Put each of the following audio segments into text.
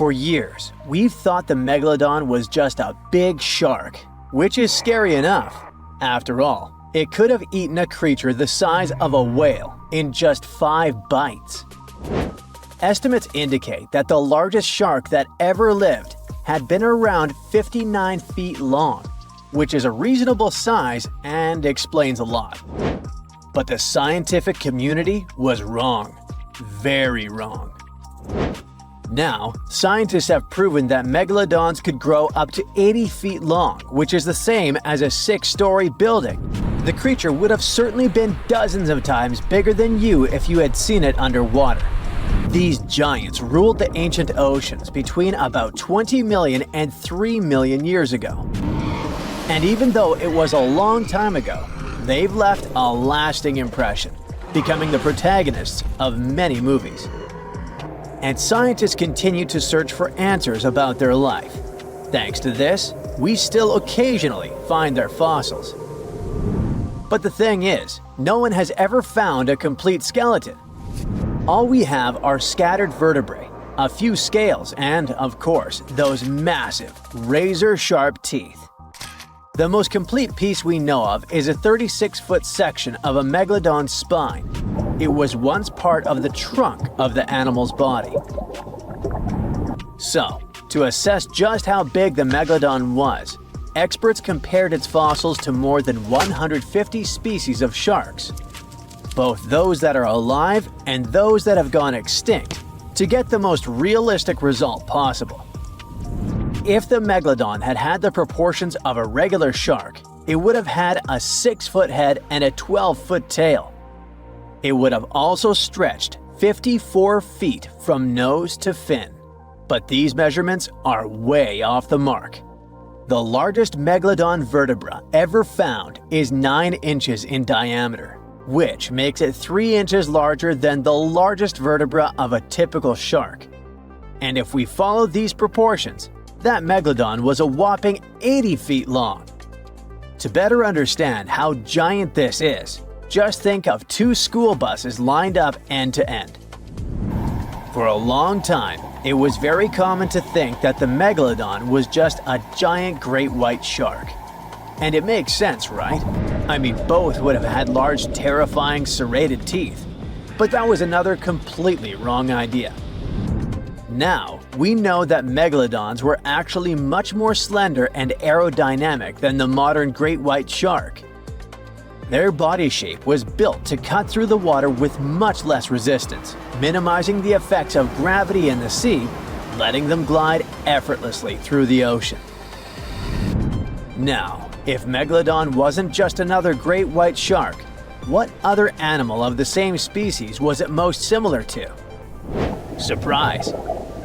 For years, we've thought the Megalodon was just a big shark, which is scary enough. After all, it could have eaten a creature the size of a whale in just 5 bites. Estimates indicate that the largest shark that ever lived had been around 59 feet long, which is a reasonable size and explains a lot. But the scientific community was wrong. Very wrong. Now, scientists have proven that megalodons could grow up to 80 feet long, which is the same as a 6-story building. The creature would have certainly been dozens of times bigger than you if you had seen it underwater. These giants ruled the ancient oceans between about 20 million and 3 million years ago. And even though it was a long time ago, they've left a lasting impression, becoming the protagonists of many movies. And scientists continue to search for answers about their life. Thanks to this, we still occasionally find their fossils. But the thing is, no one has ever found a complete skeleton. All we have are scattered vertebrae, a few scales, and, of course, those massive, razor-sharp teeth. The most complete piece we know of is a 36-foot section of a megalodon's spine. It was once part of the trunk of the animal's body. So, to assess just how big the megalodon was, experts compared its fossils to more than 150 species of sharks, both those that are alive and those that have gone extinct, to get the most realistic result possible. If the megalodon had had the proportions of a regular shark, it would have had a 6-foot head and a 12-foot tail. It would have also stretched 54 feet from nose to fin. But these measurements are way off the mark. The largest megalodon vertebra ever found is 9 inches in diameter, which makes it 3 inches larger than the largest vertebra of a typical shark. And if we follow these proportions, that megalodon was a whopping 80 feet long. To better understand how giant this is, just think of 2 school buses lined up end to end. For a long time, it was very common to think that the megalodon was just a giant great white shark. And it makes sense, right? I mean, both would have had large, terrifying, serrated teeth. But that was another completely wrong idea. Now, we know that megalodons were actually much more slender and aerodynamic than the modern great white shark. Their body shape was built to cut through the water with much less resistance, minimizing the effects of gravity in the sea, letting them glide effortlessly through the ocean. Now, if Megalodon wasn't just another great white shark, what other animal of the same species was it most similar to? Surprise!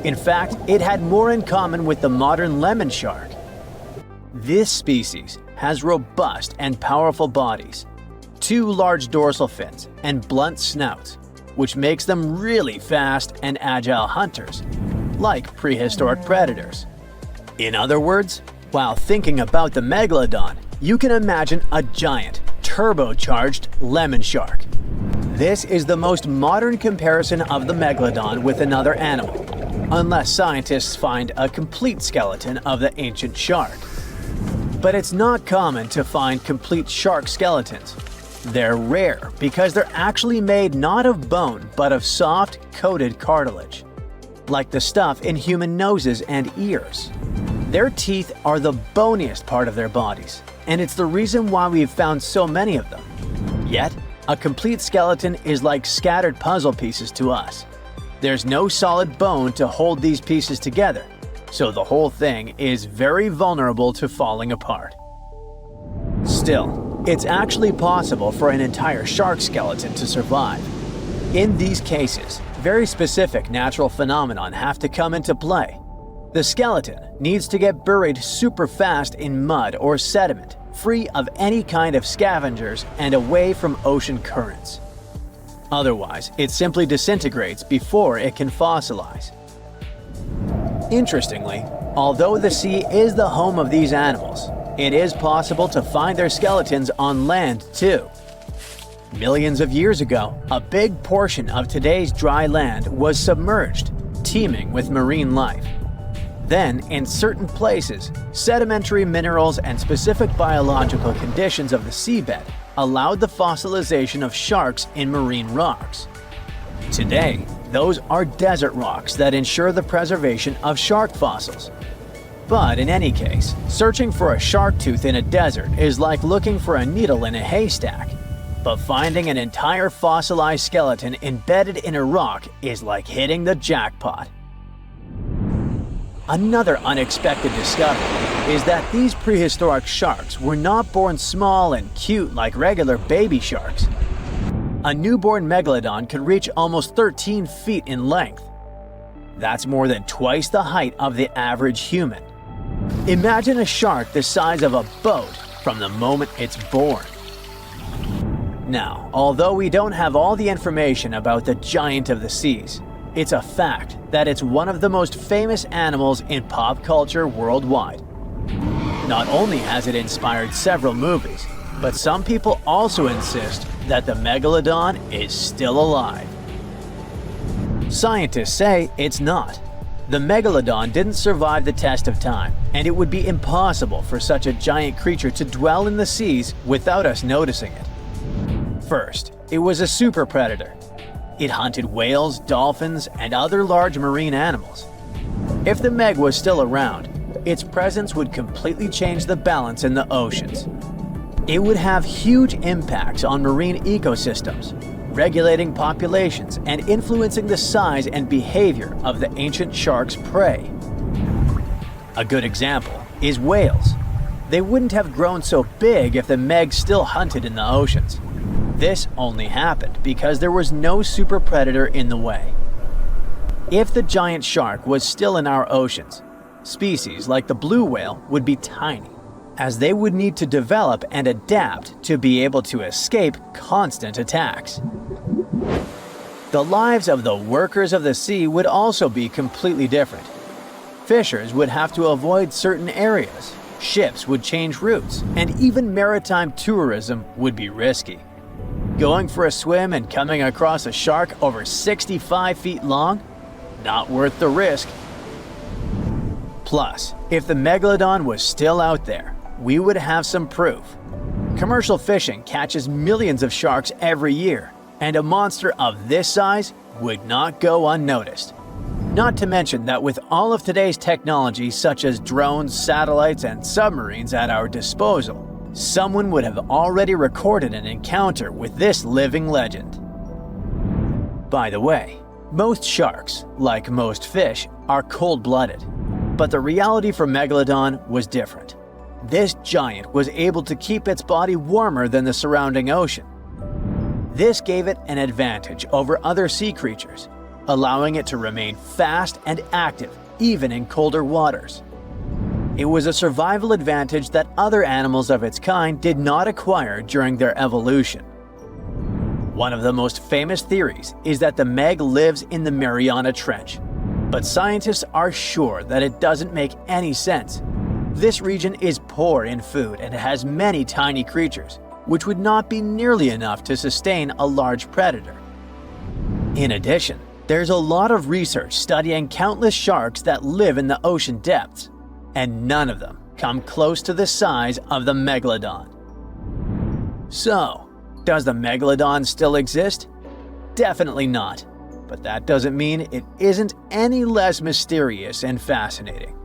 In fact, it had more in common with the modern lemon shark. This species has robust and powerful bodies, 2 large dorsal fins, and blunt snouts, which makes them really fast and agile hunters, like prehistoric predators. In other words, while thinking about the megalodon, you can imagine a giant, turbocharged lemon shark. This is the most modern comparison of the megalodon with another animal, unless scientists find a complete skeleton of the ancient shark. But it's not common to find complete shark skeletons. They're rare because they're actually made not of bone but of soft, coated cartilage, like the stuff in human noses and ears. Their teeth are the boniest part of their bodies, and it's the reason why we've found so many of them. Yet, a complete skeleton is like scattered puzzle pieces to us. There's no solid bone to hold these pieces together, so the whole thing is very vulnerable to falling apart. Still, it's actually possible for an entire shark skeleton to survive. In these cases, very specific natural phenomena have to come into play. The skeleton needs to get buried super fast in mud or sediment, free of any kind of scavengers and away from ocean currents. Otherwise, it simply disintegrates before it can fossilize. Interestingly, although the sea is the home of these animals, it is possible to find their skeletons on land too. Millions of years ago, a big portion of today's dry land was submerged, teeming with marine life. Then, in certain places, sedimentary minerals and specific biological conditions of the seabed allowed the fossilization of sharks in marine rocks. Today, those are desert rocks that ensure the preservation of shark fossils. But in any case, searching for a shark tooth in a desert is like looking for a needle in a haystack. But finding an entire fossilized skeleton embedded in a rock is like hitting the jackpot. Another unexpected discovery is that these prehistoric sharks were not born small and cute like regular baby sharks. A newborn Megalodon could reach almost 13 feet in length. That's more than twice the height of the average human. Imagine a shark the size of a boat from the moment it's born. Now, although we don't have all the information about the giant of the seas, it's a fact that it's one of the most famous animals in pop culture worldwide. Not only has it inspired several movies, but some people also insist that the Megalodon is still alive. Scientists say it's not. The Megalodon didn't survive the test of time, and it would be impossible for such a giant creature to dwell in the seas without us noticing it. First, it was a super predator. It hunted whales, dolphins, and other large marine animals. If the Meg was still around, its presence would completely change the balance in the oceans. It would have huge impacts on marine ecosystems, regulating populations and influencing the size and behavior of the ancient shark's prey. A good example is whales. They wouldn't have grown so big if the Meg still hunted in the oceans. This only happened because there was no super predator in the way. If the giant shark was still in our oceans, species like the blue whale would be tiny, as they would need to develop and adapt to be able to escape constant attacks. The lives of the workers of the sea would also be completely different. Fishers would have to avoid certain areas, ships would change routes, and even maritime tourism would be risky. Going for a swim and coming across a shark over 65 feet long? Not worth the risk. Plus, if the Megalodon was still out there, we would have some proof. Commercial fishing catches millions of sharks every year, and a monster of this size would not go unnoticed. Not to mention that with all of today's technology such as drones, satellites, and submarines at our disposal, someone would have already recorded an encounter with this living legend. By the way, most sharks, like most fish, are cold-blooded. But the reality for Megalodon was different. This giant was able to keep its body warmer than the surrounding ocean. This gave it an advantage over other sea creatures, allowing it to remain fast and active even in colder waters. It was a survival advantage that other animals of its kind did not acquire during their evolution. One of the most famous theories is that the Meg lives in the Mariana Trench, but scientists are sure that it doesn't make any sense. This region is poor in food and has many tiny creatures, which would not be nearly enough to sustain a large predator. In addition, there's a lot of research studying countless sharks that live in the ocean depths, and none of them come close to the size of the Megalodon. So, does the Megalodon still exist? Definitely not, but that doesn't mean it isn't any less mysterious and fascinating.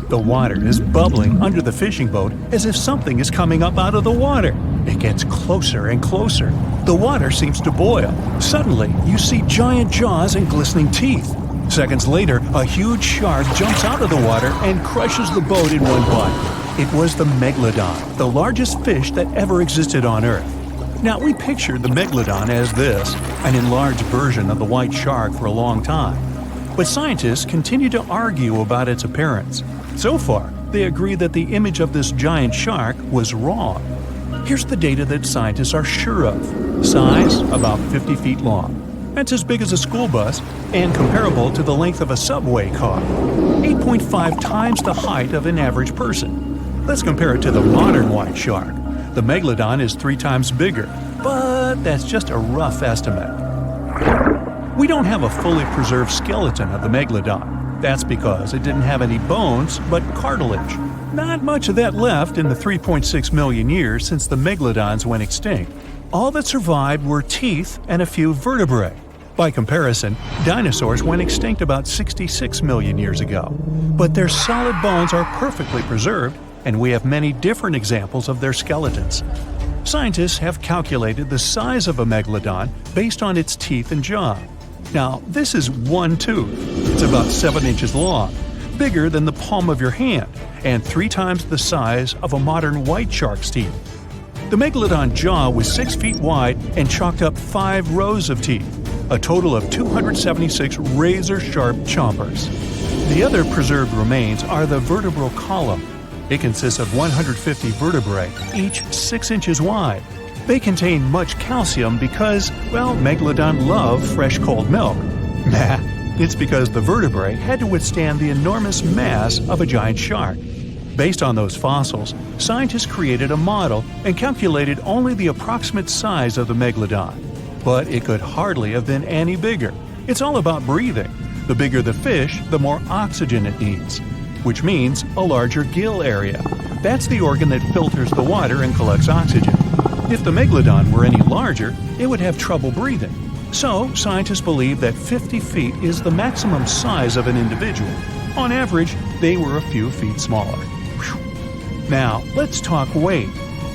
The water is bubbling under the fishing boat as if something is coming up out of the water. It gets closer and closer. The water seems to boil. Suddenly, you see giant jaws and glistening teeth. Seconds later, a huge shark jumps out of the water and crushes the boat in one bite. It was the Megalodon, the largest fish that ever existed on Earth. Now, we pictured the Megalodon as this, an enlarged version of the white shark for a long time. But scientists continue to argue about its appearance. So far, they agree that the image of this giant shark was wrong. Here's the data that scientists are sure of. Size, about 50 feet long. That's as big as a school bus and comparable to the length of a subway car. 8.5 times the height of an average person. Let's compare it to the modern white shark. The Megalodon is 3 times bigger, but that's just a rough estimate. We don't have a fully preserved skeleton of the Megalodon. That's because it didn't have any bones, but cartilage. Not much of that left in the 3.6 million years since the megalodons went extinct. All that survived were teeth and a few vertebrae. By comparison, dinosaurs went extinct about 66 million years ago. But their solid bones are perfectly preserved, and we have many different examples of their skeletons. Scientists have calculated the size of a megalodon based on its teeth and jaw. Now, this is one tooth. It's about 7 inches long, bigger than the palm of your hand, and 3 times the size of a modern white shark's teeth. The megalodon jaw was 6 feet wide and chalked up 5 rows of teeth, a total of 276 razor-sharp chompers. The other preserved remains are the vertebral column. It consists of 150 vertebrae, each 6 inches wide. They contain much calcium because, well, megalodon love fresh cold milk. Nah, it's because the vertebrae had to withstand the enormous mass of a giant shark. Based on those fossils, scientists created a model and calculated only the approximate size of the megalodon. But it could hardly have been any bigger. It's all about breathing. The bigger the fish, the more oxygen it needs, which means a larger gill area. That's the organ that filters the water and collects oxygen. If the megalodon were any larger, it would have trouble breathing. So, scientists believe that 50 feet is the maximum size of an individual. On average, they were a few feet smaller. Whew. Now, let's talk weight.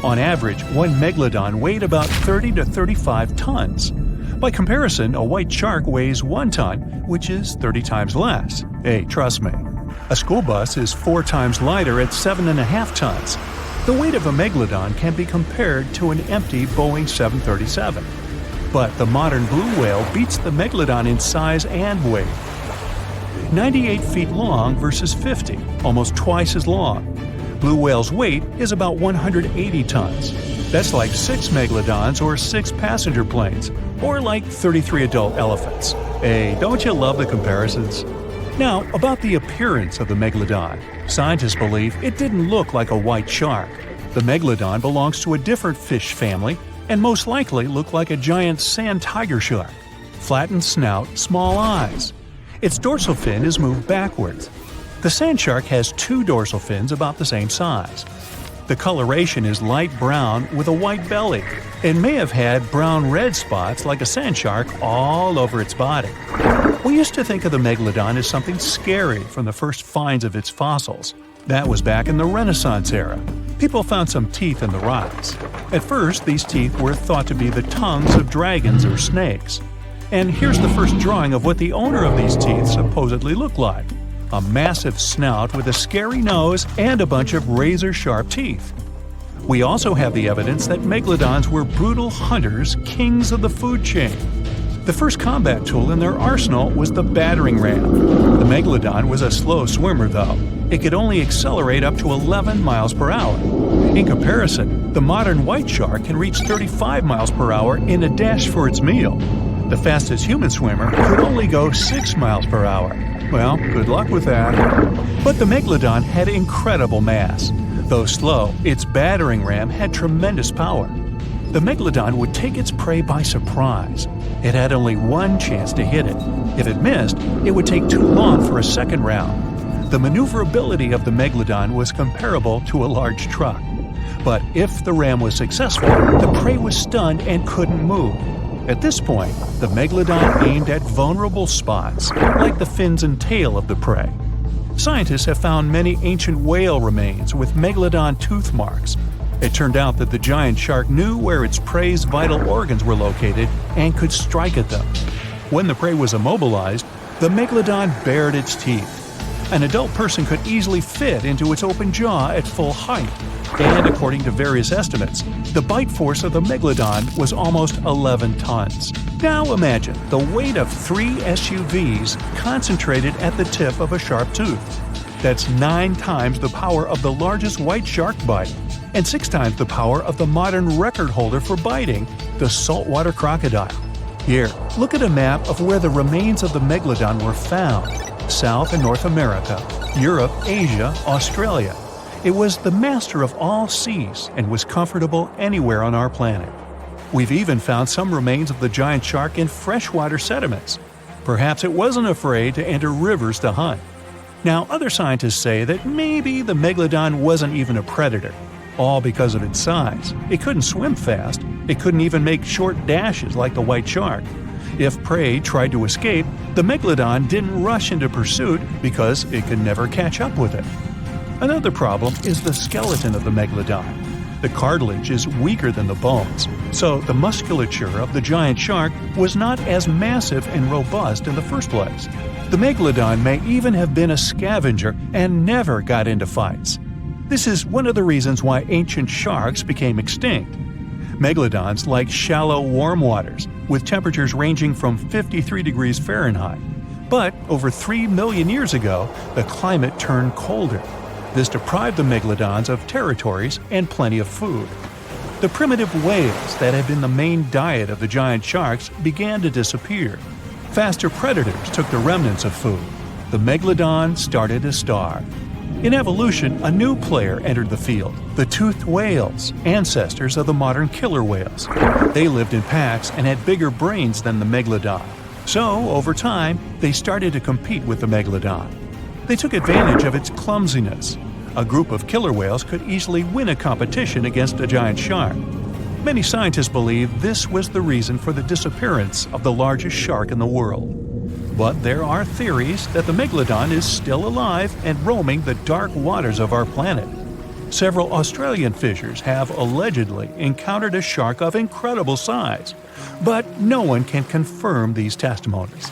On average, one megalodon weighed about 30 to 35 tons. By comparison, a white shark weighs 1 ton, which is 30 times less. Hey, trust me. A school bus is 4 times lighter at 7.5 tons. The weight of a megalodon can be compared to an empty Boeing 737. But the modern blue whale beats the megalodon in size and weight. 98 feet long versus 50, almost twice as long. Blue whale's weight is about 180 tons. That's like 6 megalodons or 6 passenger planes, or like 33 adult elephants. Hey, don't you love the comparisons? Now, about the appearance of the megalodon. Scientists believe it didn't look like a white shark. The megalodon belongs to a different fish family and most likely looked like a giant sand tiger shark. Flattened snout, small eyes. Its dorsal fin is moved backwards. The sand shark has 2 dorsal fins about the same size. The coloration is light brown with a white belly. It may have had brown-red spots like a sand shark all over its body. We used to think of the megalodon as something scary from the first finds of its fossils. That was back in the Renaissance era. People found some teeth in the rocks. At first, these teeth were thought to be the tongues of dragons or snakes. And here's the first drawing of what the owner of these teeth supposedly looked like. A massive snout with a scary nose and a bunch of razor-sharp teeth. We also have the evidence that megalodons were brutal hunters, kings of the food chain. The first combat tool in their arsenal was the battering ram. The megalodon was a slow swimmer, though. It could only accelerate up to 11 miles per hour. In comparison, the modern white shark can reach 35 miles per hour in a dash for its meal. The fastest human swimmer could only go 6 miles per hour. Well, good luck with that. But the megalodon had incredible mass. Though slow, its battering ram had tremendous power. The megalodon would take its prey by surprise. It had only one chance to hit it. If it missed, it would take too long for a second round. The maneuverability of the megalodon was comparable to a large truck. But if the ram was successful, the prey was stunned and couldn't move. At this point, the megalodon aimed at vulnerable spots, like the fins and tail of the prey. Scientists have found many ancient whale remains with megalodon tooth marks. It turned out that the giant shark knew where its prey's vital organs were located and could strike at them. When the prey was immobilized, the megalodon bared its teeth. An adult person could easily fit into its open jaw at full height. And according to various estimates, the bite force of the megalodon was almost 11 tons. Now imagine the weight of 3 SUVs concentrated at the tip of a sharp tooth. That's 9 times the power of the largest white shark bite, and 6 times the power of the modern record holder for biting, the saltwater crocodile. Here, look at a map of where the remains of the megalodon were found. South and North America, Europe, Asia, Australia. It was the master of all seas and was comfortable anywhere on our planet. We've even found some remains of the giant shark in freshwater sediments. Perhaps it wasn't afraid to enter rivers to hunt. Now, other scientists say that maybe the Megalodon wasn't even a predator, all because of its size. It couldn't swim fast, it couldn't even make short dashes like the white shark. If prey tried to escape, the Megalodon didn't rush into pursuit because it could never catch up with it. Another problem is the skeleton of the Megalodon. The cartilage is weaker than the bones, so the musculature of the giant shark was not as massive and robust in the first place. The Megalodon may even have been a scavenger and never got into fights. This is one of the reasons why ancient sharks became extinct. Megalodons like shallow, warm waters, with temperatures ranging from 53 degrees Fahrenheit. But over 3 million years ago, the climate turned colder. This deprived the Megalodons of territories and plenty of food. The primitive whales that had been the main diet of the giant sharks began to disappear. Faster predators took the remnants of food. The Megalodon started to starve. In evolution, a new player entered the field, the toothed whales, ancestors of the modern killer whales. They lived in packs and had bigger brains than the Megalodon. So, over time, they started to compete with the Megalodon. They took advantage of its clumsiness. A group of killer whales could easily win a competition against a giant shark. Many scientists believe this was the reason for the disappearance of the largest shark in the world. But there are theories that the Megalodon is still alive and roaming the dark waters of our planet. Several Australian fishers have allegedly encountered a shark of incredible size, but no one can confirm these testimonies.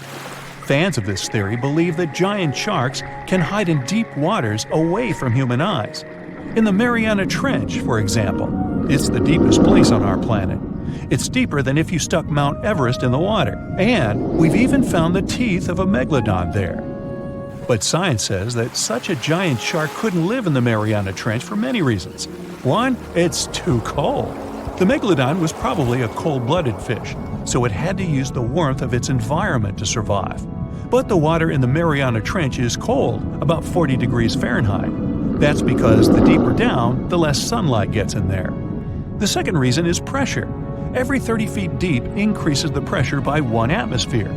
Fans of this theory believe that giant sharks can hide in deep waters away from human eyes. In the Mariana Trench, for example, it's the deepest place on our planet. It's deeper than if you stuck Mount Everest in the water, and we've even found the teeth of a Megalodon there. But science says that such a giant shark couldn't live in the Mariana Trench for many reasons. One, it's too cold. The Megalodon was probably a cold-blooded fish, so it had to use the warmth of its environment to survive. But the water in the Mariana Trench is cold, about 40 degrees Fahrenheit. That's because the deeper down, the less sunlight gets in there. The second reason is pressure. Every 30 feet deep increases the pressure by 1 atmosphere.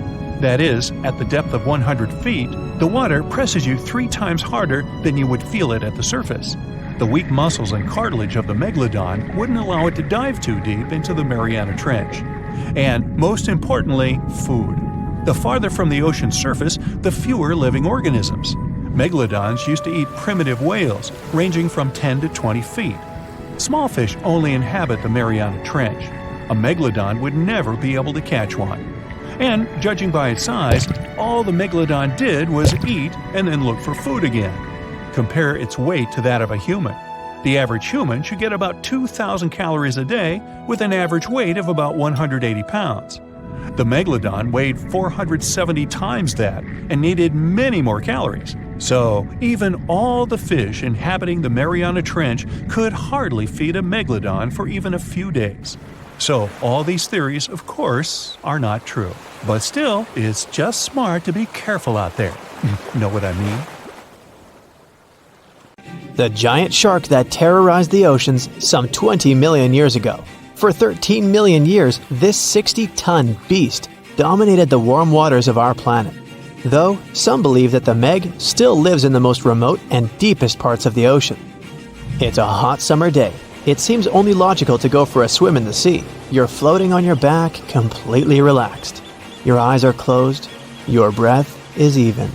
That is, at the depth of 100 feet, the water presses you 3 times harder than you would feel it at the surface. The weak muscles and cartilage of the Megalodon wouldn't allow it to dive too deep into the Mariana Trench. And, most importantly, food. The farther from the ocean's surface, the fewer living organisms. Megalodons used to eat primitive whales, ranging from 10 to 20 feet. Small fish only inhabit the Mariana Trench. A Megalodon would never be able to catch one. And, judging by its size, all the Megalodon did was eat and then look for food again. Compare its weight to that of a human. The average human should get about 2,000 calories a day with an average weight of about 180 pounds. The Megalodon weighed 470 times that and needed many more calories. So, even all the fish inhabiting the Mariana Trench could hardly feed a Megalodon for even a few days. So, all these theories, of course, are not true. But still, it's just smart to be careful out there. Know what I mean? The giant shark that terrorized the oceans some 20 million years ago. For 13 million years, this 60-ton beast dominated the warm waters of our planet. Though, some believe that the Meg still lives in the most remote and deepest parts of the ocean. It's a hot summer day. It seems only logical to go for a swim in the sea. You're floating on your back, completely relaxed. Your eyes are closed. Your breath is even.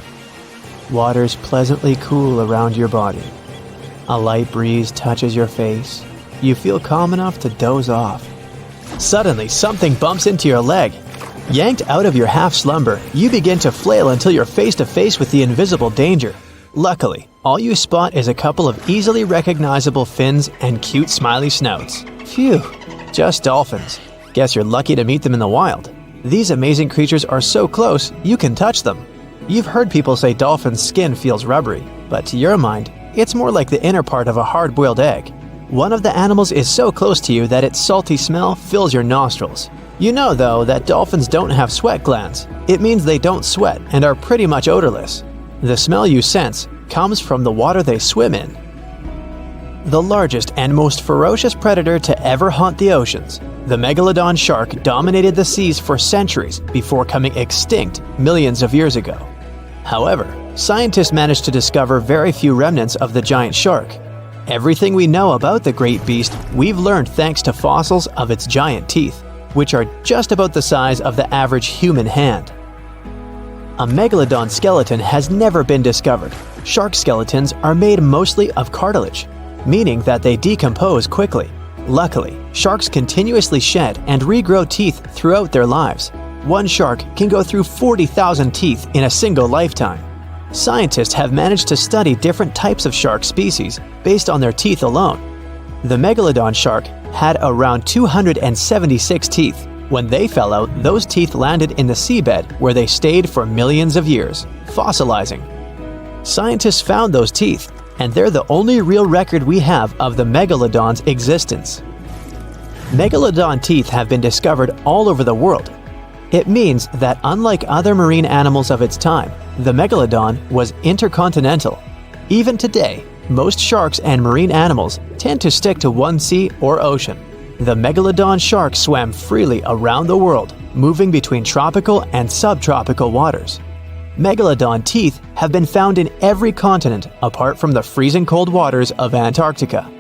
Water's pleasantly cool around your body. A light breeze touches your face. You feel calm enough to doze off. Suddenly, something bumps into your leg. Yanked out of your half-slumber, you begin to flail until you're face to face with the invisible danger. Luckily, all you spot is a couple of easily recognizable fins and cute smiley snouts. Phew, just dolphins. Guess you're lucky to meet them in the wild. These amazing creatures are so close, you can touch them. You've heard people say dolphins' skin feels rubbery, but to your mind, it's more like the inner part of a hard-boiled egg. One of the animals is so close to you that its salty smell fills your nostrils. You know, though, that dolphins don't have sweat glands. It means they don't sweat and are pretty much odorless. The smell you sense comes from the water they swim in. The largest and most ferocious predator to ever haunt the oceans, the Megalodon shark dominated the seas for centuries before coming extinct millions of years ago. However, scientists managed to discover very few remnants of the giant shark. Everything we know about the great beast we've learned thanks to fossils of its giant teeth, which are just about the size of the average human hand. A megalodon skeleton has never been discovered. Shark skeletons are made mostly of cartilage, meaning that they decompose quickly. Luckily, sharks continuously shed and regrow teeth throughout their lives. One shark can go through 40,000 teeth in a single lifetime. Scientists have managed to study different types of shark species based on their teeth alone. The megalodon shark had around 276 teeth. When they fell out, those teeth landed in the seabed where they stayed for millions of years, fossilizing. Scientists found those teeth, and they're the only real record we have of the megalodon's existence. Megalodon teeth have been discovered all over the world. It means that unlike other marine animals of its time, the megalodon was intercontinental. Even today, most sharks and marine animals tend to stick to one sea or ocean. The megalodon shark swam freely around the world, moving between tropical and subtropical waters. Megalodon teeth have been found in every continent apart from the freezing cold waters of Antarctica.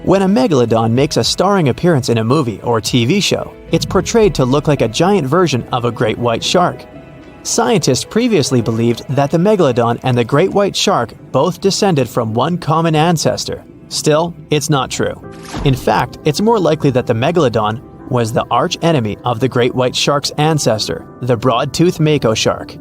When a megalodon makes a starring appearance in a movie or TV show, it's portrayed to look like a giant version of a great white shark. Scientists previously believed that the megalodon and the great white shark both descended from one common ancestor. Still, it's not true. In fact, it's more likely that the megalodon was the arch-enemy of the great white shark's ancestor, the broad-toothed mako shark.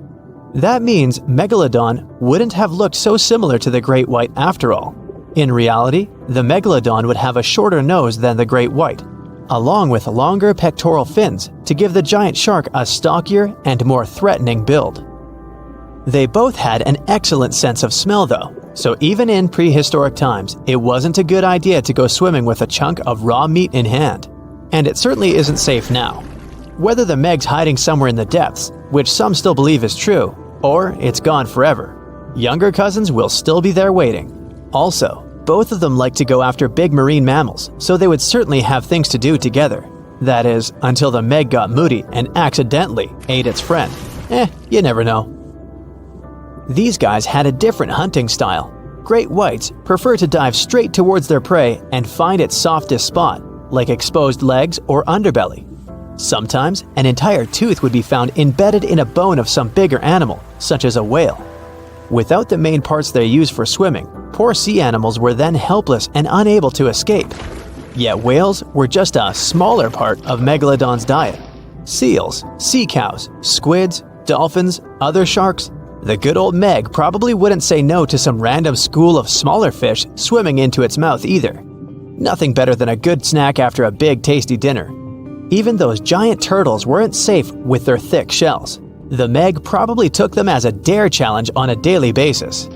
That means Megalodon wouldn't have looked so similar to the great white after all. In reality, the Megalodon would have a shorter nose than the great white, along with longer pectoral fins to give the giant shark a stockier and more threatening build. They both had an excellent sense of smell though, so even in prehistoric times, it wasn't a good idea to go swimming with a chunk of raw meat in hand. And it certainly isn't safe now. Whether the Meg's hiding somewhere in the depths, which some still believe is true, or it's gone forever, younger cousins will still be there waiting. Also, both of them like to go after big marine mammals, so they would certainly have things to do together. That is, until the Meg got moody and accidentally ate its friend. You never know. These guys had a different hunting style. Great whites prefer to dive straight towards their prey and find its softest spot, like exposed legs or underbelly. Sometimes, an entire tooth would be found embedded in a bone of some bigger animal, such as a whale. Without the main parts they use for swimming, poor sea animals were then helpless and unable to escape. Yet whales were just a smaller part of Megalodon's diet. Seals, sea cows, squids, dolphins, other sharks. The good old Meg probably wouldn't say no to some random school of smaller fish swimming into its mouth either. Nothing better than a good snack after a big tasty dinner. Even those giant turtles weren't safe with their thick shells. The Meg probably took them as a dare challenge on a daily basis.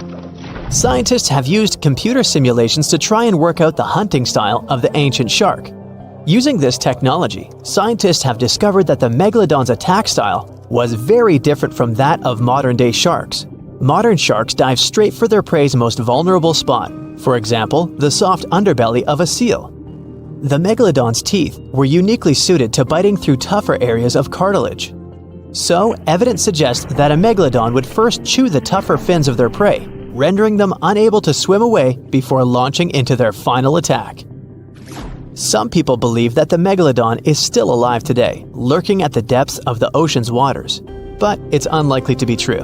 Scientists have used computer simulations to try and work out the hunting style of the ancient shark. Using this technology, scientists have discovered that the Megalodon's attack style was very different from that of modern-day sharks. Modern sharks dive straight for their prey's most vulnerable spot, for example, the soft underbelly of a seal. The Megalodon's teeth were uniquely suited to biting through tougher areas of cartilage. So, evidence suggests that a Megalodon would first chew the tougher fins of their prey, rendering them unable to swim away before launching into their final attack. Some people believe that the Megalodon is still alive today, lurking at the depths of the ocean's waters. But it's unlikely to be true.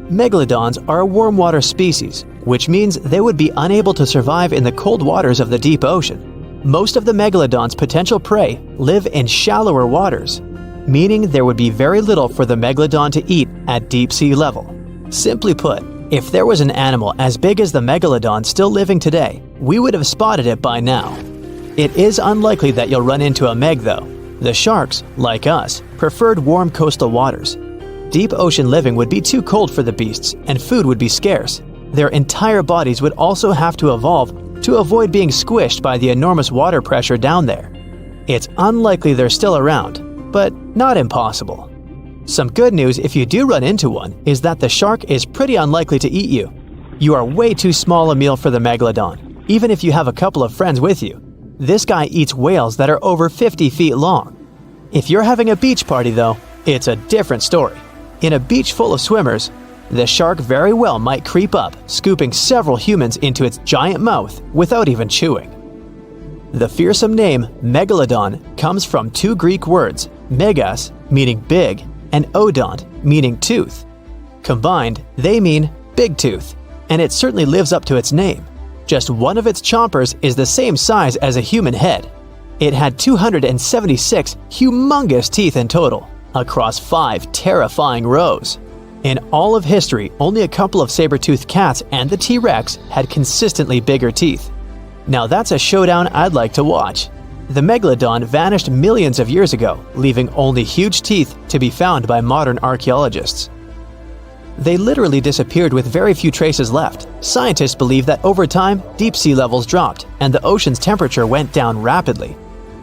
Megalodons are a warm water species, which means they would be unable to survive in the cold waters of the deep ocean. Most of the Megalodon's potential prey live in shallower waters, meaning there would be very little for the Megalodon to eat at deep sea level. Simply put, if there was an animal as big as the Megalodon still living today, we would have spotted it by now. It is unlikely that you'll run into a Meg though. The sharks, like us, preferred warm coastal waters. Deep ocean living would be too cold for the beasts, and food would be scarce. Their entire bodies would also have to evolve to avoid being squished by the enormous water pressure down there. It's unlikely they're still around, but not impossible. Some good news if you do run into one is that the shark is pretty unlikely to eat you. You are way too small a meal for the Megalodon, even if you have a couple of friends with you. This guy eats whales that are over 50 feet long. If you're having a beach party though, it's a different story. In a beach full of swimmers, The shark very well might creep up, scooping several humans into its giant mouth without even chewing. The fearsome name Megalodon comes from two Greek words, megas, meaning big, and odont, meaning tooth. Combined, they mean big tooth, and it certainly lives up to its name. Just one of its chompers is the same size as a human head. It had 276 humongous teeth in total, across 5 terrifying rows. In all of history, only a couple of saber-toothed cats and the T-Rex had consistently bigger teeth. Now that's a showdown I'd like to watch. The Megalodon vanished millions of years ago, leaving only huge teeth to be found by modern archaeologists. They literally disappeared with very few traces left. Scientists believe that over time, deep sea levels dropped and the ocean's temperature went down rapidly.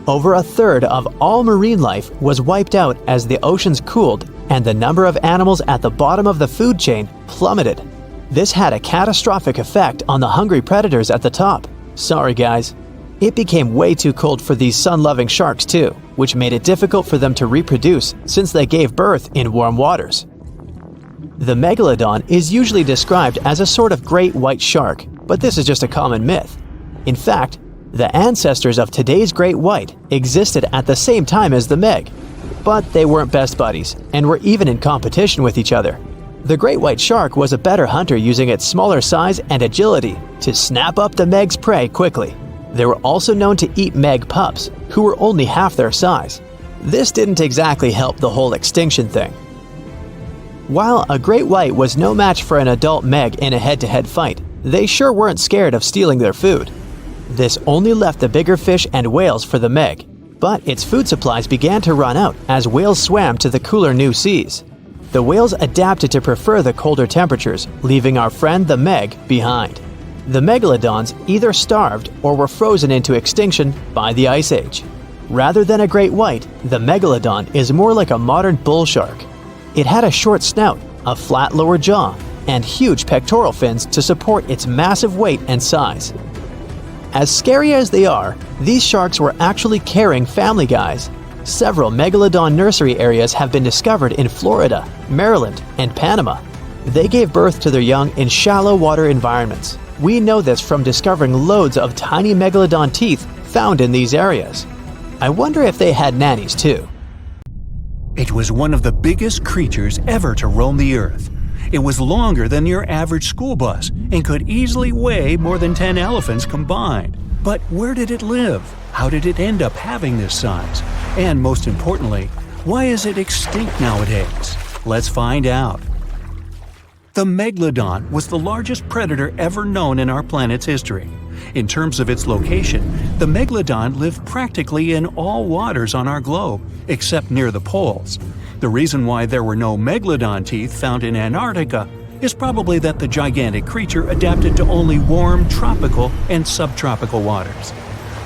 Over a third of all marine life was wiped out as the oceans cooled and the number of animals at the bottom of the food chain plummeted. This had a catastrophic effect on the hungry predators at the top. Sorry guys. It became way too cold for these sun-loving sharks too, which made it difficult for them to reproduce since they gave birth in warm waters. The Megalodon is usually described as a sort of great white shark, but this is just a common myth. In fact, the ancestors of today's great white existed at the same time as the Meg, but they weren't best buddies and were even in competition with each other. The great white shark was a better hunter using its smaller size and agility to snap up the Meg's prey quickly. They were also known to eat Meg pups, who were only half their size. This didn't exactly help the whole extinction thing. While a great white was no match for an adult Meg in a head-to-head fight, they sure weren't scared of stealing their food. This only left the bigger fish and whales for the Meg, but its food supplies began to run out as whales swam to the cooler new seas. The whales adapted to prefer the colder temperatures, leaving our friend the Meg behind. The Megalodons either starved or were frozen into extinction by the Ice Age. Rather than a great white, the Megalodon is more like a modern bull shark. It had a short snout, a flat lower jaw, and huge pectoral fins to support its massive weight and size. As scary as they are, these sharks were actually caring family guys. Several Megalodon nursery areas have been discovered in Florida, Maryland, and Panama. They gave birth to their young in shallow water environments. We know this from discovering loads of tiny Megalodon teeth found in these areas. I wonder if they had nannies too. It was one of the biggest creatures ever to roam the earth. It was longer than your average school bus and could easily weigh more than 10 elephants combined. But where did it live? How did it end up having this size? And most importantly, why is it extinct nowadays? Let's find out. The Megalodon was the largest predator ever known in our planet's history. In terms of its location, the Megalodon lived practically in all waters on our globe, except near the poles. The reason why there were no Megalodon teeth found in Antarctica is probably that the gigantic creature adapted to only warm tropical and subtropical waters.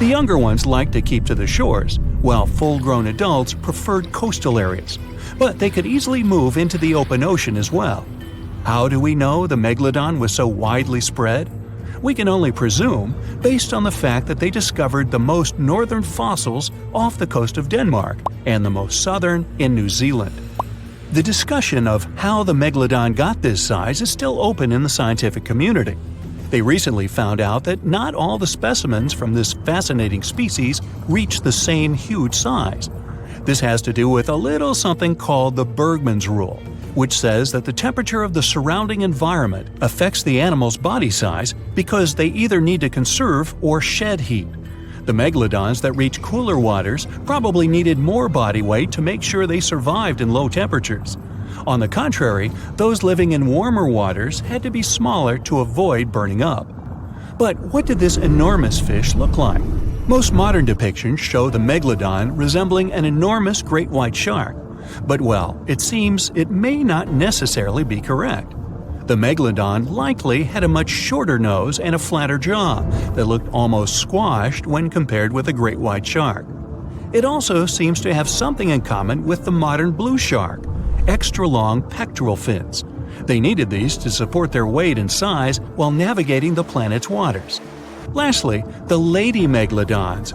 The younger ones liked to keep to the shores, while full-grown adults preferred coastal areas, but they could easily move into the open ocean as well. How do we know the Megalodon was so widely spread? We can only presume, based on the fact that they discovered the most northern fossils off the coast of Denmark and the most southern in New Zealand. The discussion of how the Megalodon got this size is still open in the scientific community. They recently found out that not all the specimens from this fascinating species reach the same huge size. This has to do with a little something called the Bergmann's rule, which says that the temperature of the surrounding environment affects the animal's body size because they either need to conserve or shed heat. The Megalodons that reach cooler waters probably needed more body weight to make sure they survived in low temperatures. On the contrary, those living in warmer waters had to be smaller to avoid burning up. But what did this enormous fish look like? Most modern depictions show the Megalodon resembling an enormous great white shark. But well, it seems it may not necessarily be correct. The Megalodon likely had a much shorter nose and a flatter jaw that looked almost squashed when compared with a great white shark. It also seems to have something in common with the modern blue shark: extra-long pectoral fins. They needed these to support their weight and size while navigating the planet's waters. Lastly, the lady Megalodons,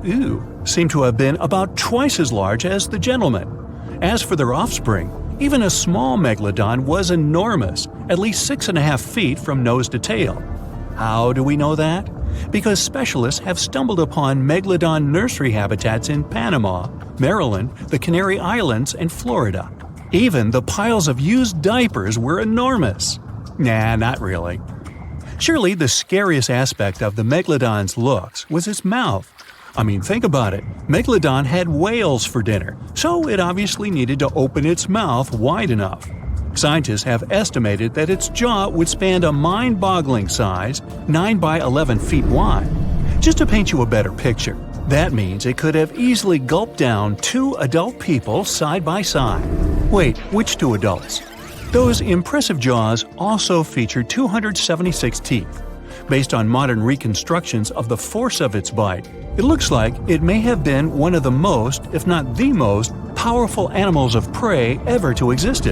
seem to have been about twice as large as the gentlemen. As for their offspring, even a small Megalodon was enormous at least 6.5 feet from nose to tail. How do we know that? Because specialists have stumbled upon Megalodon nursery habitats in Panama, Maryland, the Canary Islands, and Florida. Even the piles of used diapers were enormous. Nah, not really. Surely the scariest aspect of the Megalodon's looks was its mouth. I mean, think about it. Megalodon had whales for dinner, so it obviously needed to open its mouth wide enough. Scientists have estimated that its jaw would span a mind-boggling size, 9 by 11 feet wide. Just to paint you a better picture, that means it could have easily gulped down 2 adult people side by side. Wait, which 2 adults? Those impressive jaws also feature 276 teeth. Based on modern reconstructions of the force of its bite, it looks like it may have been one of the most, if not the most, powerful animals of prey ever to exist.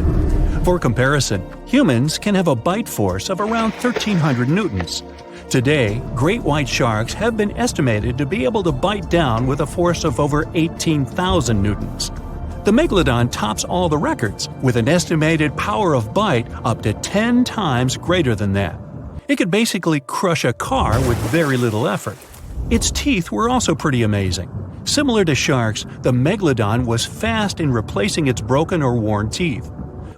For comparison, humans can have a bite force of around 1,300 newtons. Today, great white sharks have been estimated to be able to bite down with a force of over 18,000 newtons. The Megalodon tops all the records, with an estimated power of bite up to 10 times greater than that. It could basically crush a car with very little effort. Its teeth were also pretty amazing. Similar to sharks, the Megalodon was fast in replacing its broken or worn teeth.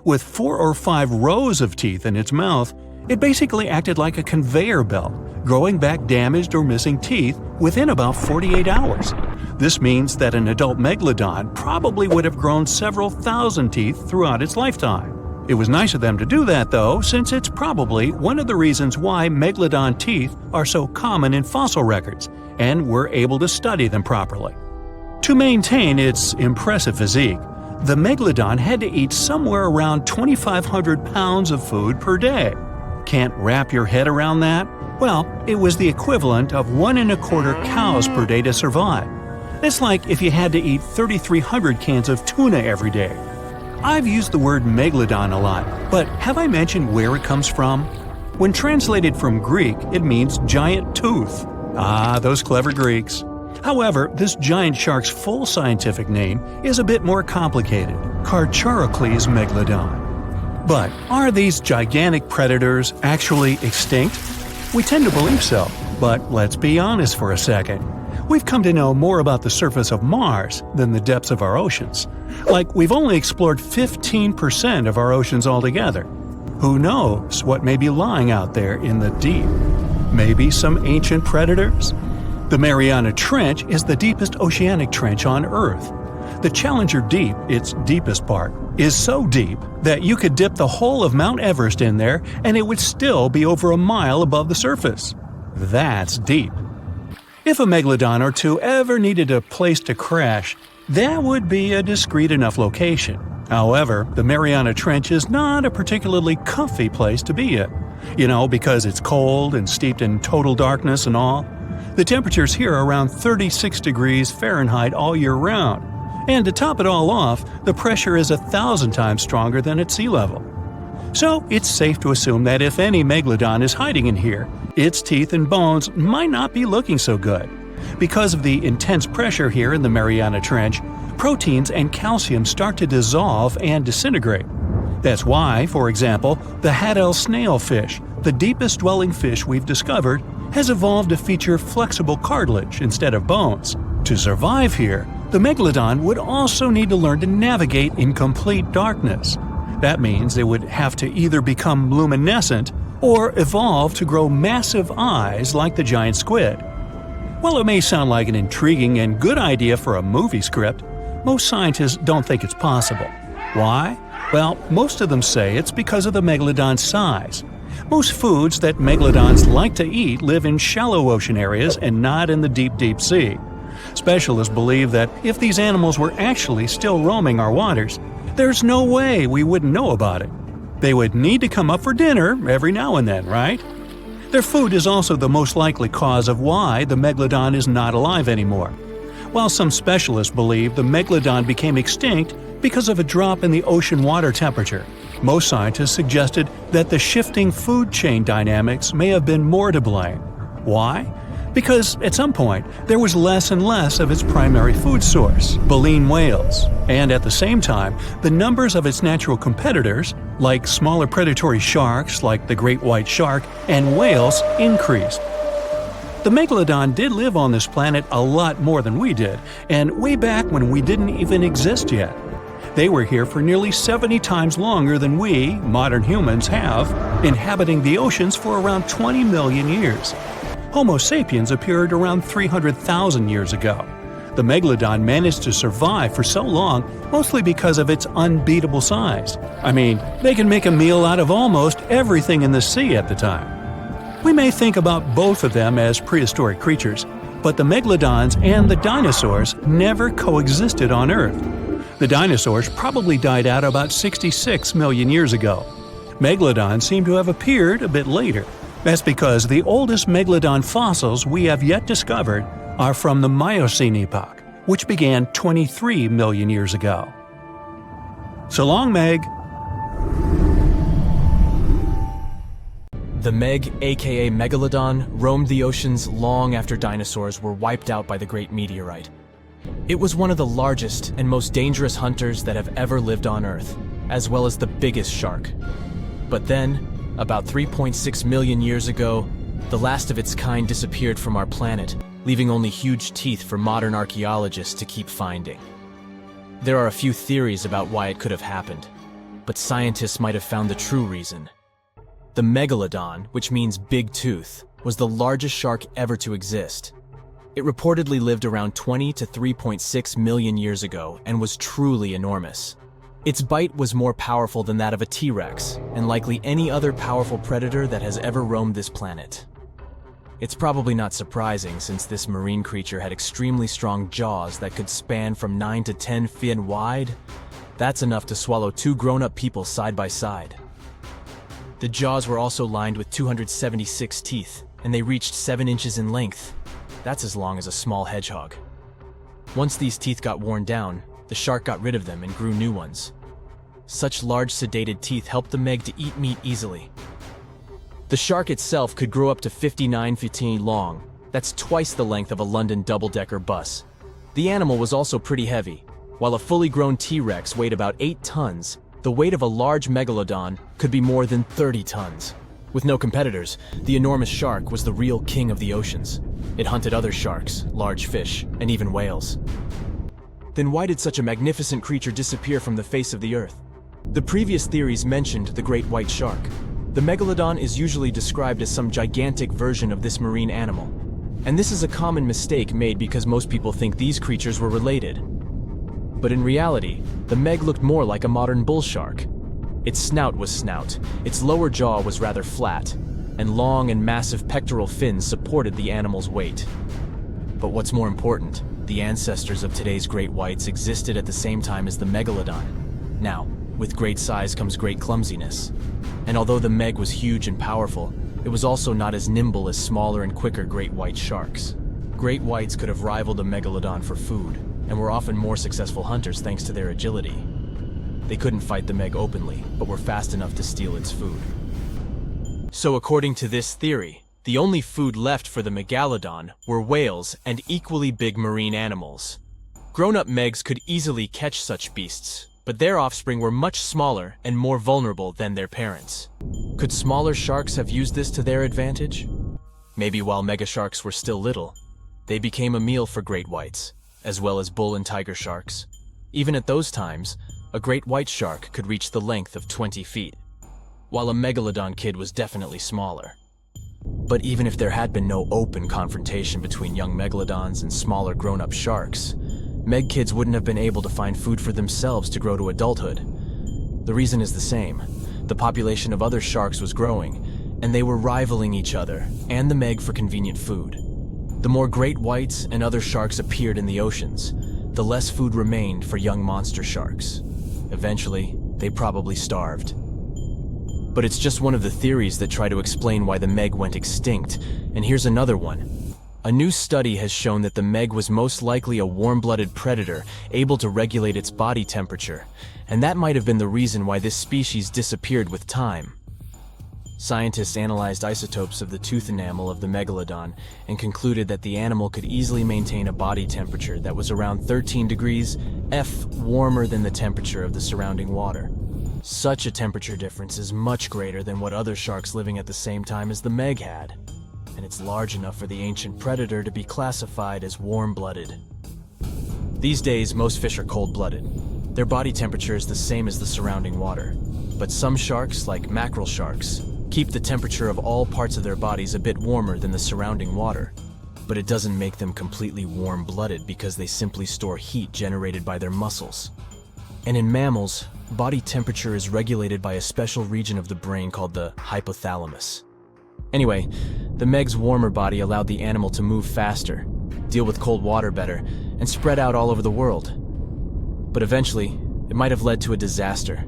With 4 or 5 rows of teeth in its mouth, it basically acted like a conveyor belt, growing back damaged or missing teeth within about 48 hours. This means that an adult Megalodon probably would have grown several thousand teeth throughout its lifetime. It was nice of them to do that, though, since it's probably one of the reasons why Megalodon teeth are so common in fossil records, and we're able to study them properly. To maintain its impressive physique, the Megalodon had to eat somewhere around 2,500 pounds of food per day. Can't wrap your head around that? Well, it was the equivalent of 1.25 cows per day to survive. It's like if you had to eat 3,300 cans of tuna every day. I've used the word Megalodon a lot, but have I mentioned where it comes from? When translated from Greek, it means giant tooth. Ah, those clever Greeks. However, this giant shark's full scientific name is a bit more complicated, Carcharocles megalodon. But are these gigantic predators actually extinct? We tend to believe so, but let's be honest for a second. We've come to know more about the surface of Mars than the depths of our oceans. Like, we've only explored 15% of our oceans altogether. Who knows what may be lying out there in the deep? Maybe some ancient predators? The Mariana Trench is the deepest oceanic trench on Earth. The Challenger Deep, its deepest part, is so deep that you could dip the whole of Mount Everest in there and it would still be over a mile above the surface. That's deep. If a Megalodon or 2 ever needed a place to crash, that would be a discreet enough location. However, the Mariana Trench is not a particularly comfy place to be in. Because it's cold and steeped in total darkness and all. The temperatures here are around 36 degrees Fahrenheit all year round. And to top it all off, the pressure is 1,000 times stronger than at sea level. So it's safe to assume that if any Megalodon is hiding in here, its teeth and bones might not be looking so good. Because of the intense pressure here in the Mariana Trench, proteins and calcium start to dissolve and disintegrate. That's why, for example, the Haddell snailfish, the deepest dwelling fish we've discovered, has evolved to feature flexible cartilage instead of bones. To survive here, the Megalodon would also need to learn to navigate in complete darkness. That means they would have to either become luminescent or evolve to grow massive eyes like the giant squid. While it may sound like an intriguing and good idea for a movie script, most scientists don't think it's possible. Why? Well, most of them say it's because of the Megalodon's size. Most foods that Megalodons like to eat live in shallow ocean areas and not in the deep, deep sea. Specialists believe that if these animals were actually still roaming our waters, there's no way we wouldn't know about it. They would need to come up for dinner every now and then, right? Their food is also the most likely cause of why the Megalodon is not alive anymore. While some specialists believe the Megalodon became extinct because of a drop in the ocean water temperature, most scientists suggested that the shifting food chain dynamics may have been more to blame. Why? Because at some point, there was less and less of its primary food source, baleen whales, and at the same time, the numbers of its natural competitors, like smaller predatory sharks like the great white shark and whales, increased. The Megalodon did live on this planet a lot more than we did, and way back when we didn't even exist yet. They were here for nearly 70 times longer than we, modern humans, have, inhabiting the oceans for around 20 million years. Homo sapiens appeared around 300,000 years ago. The Megalodon managed to survive for so long mostly because of its unbeatable size. I mean, they can make a meal out of almost everything in the sea at the time. We may think about both of them as prehistoric creatures, but the Megalodons and the dinosaurs never coexisted on Earth. The dinosaurs probably died out about 66 million years ago. Megalodons seem to have appeared a bit later. That's because the oldest Megalodon fossils we have yet discovered are from the Miocene epoch, which began 23 million years ago. So long, Meg. The Meg, aka Megalodon, roamed the oceans long after dinosaurs were wiped out by the Great Meteorite. It was one of the largest and most dangerous hunters that have ever lived on Earth, as well as the biggest shark. But then, about 3.6 million years ago, the last of its kind disappeared from our planet, leaving only huge teeth for modern archaeologists to keep finding. There are a few theories about why it could have happened, but scientists might have found the true reason. The Megalodon, which means big tooth, was the largest shark ever to exist. It reportedly lived around 20 to 3.6 million years ago and was truly enormous. Its bite was more powerful than that of a T-Rex, and likely any other powerful predator that has ever roamed this planet. It's probably not surprising since this marine creature had extremely strong jaws that could span from 9 to 10 feet wide. That's enough to swallow 2 grown-up people side by side. The jaws were also lined with 276 teeth, and they reached 7 inches in length. That's as long as a small hedgehog. Once these teeth got worn down, the shark got rid of them and grew new ones. Such large sedated teeth helped the Meg to eat meat easily. The shark itself could grow up to 59 feet long. That's twice the length of a London double-decker bus. The animal was also pretty heavy. While a fully grown T-Rex weighed about 8 tons, the weight of a large Megalodon could be more than 30 tons. With no competitors, the enormous shark was the real king of the oceans. It hunted other sharks, large fish, and even whales. Then why did such a magnificent creature disappear from the face of the Earth? The previous theories mentioned the great white shark. The Megalodon is usually described as some gigantic version of this marine animal. And this is a common mistake made because most people think these creatures were related. But in reality, the Meg looked more like a modern bull shark. Its snout was snout, its lower jaw was rather flat, and long and massive pectoral fins supported the animal's weight. But what's more important, the ancestors of today's great whites existed at the same time as the Megalodon. Now, with great size comes great clumsiness. And although the Meg was huge and powerful, it was also not as nimble as smaller and quicker great white sharks. Great whites could have rivaled a Megalodon for food, and were often more successful hunters thanks to their agility. They couldn't fight the Meg openly, but were fast enough to steal its food. So according to this theory, the only food left for the Megalodon were whales and equally big marine animals. Grown-up Megs could easily catch such beasts, but their offspring were much smaller and more vulnerable than their parents. Could smaller sharks have used this to their advantage? Maybe while megasharks were still little, they became a meal for great whites, as well as bull and tiger sharks. Even at those times, a great white shark could reach the length of 20 feet, while a Megalodon kid was definitely smaller. But even if there had been no open confrontation between young Megalodons and smaller grown-up sharks, Meg kids wouldn't have been able to find food for themselves to grow to adulthood. The reason is the same. The population of other sharks was growing, and they were rivaling each other and the Meg for convenient food. The more great whites and other sharks appeared in the oceans, the less food remained for young monster sharks. Eventually, they probably starved. But it's just one of the theories that try to explain why the Meg went extinct, and here's another one. A new study has shown that the Meg was most likely a warm-blooded predator able to regulate its body temperature, and that might have been the reason why this species disappeared with time. Scientists analyzed isotopes of the tooth enamel of the Megalodon and concluded that the animal could easily maintain a body temperature that was around 13 degrees F warmer than the temperature of the surrounding water. Such a temperature difference is much greater than what other sharks living at the same time as the Meg had, and it's large enough for the ancient predator to be classified as warm-blooded. These days, most fish are cold-blooded. Their body temperature is the same as the surrounding water. But some sharks, like mackerel sharks, keep the temperature of all parts of their bodies a bit warmer than the surrounding water. But it doesn't make them completely warm-blooded because they simply store heat generated by their muscles. And in mammals, body temperature is regulated by a special region of the brain called the hypothalamus. Anyway, the Meg's warmer body allowed the animal to move faster, deal with cold water better, and spread out all over the world. But eventually, it might have led to a disaster.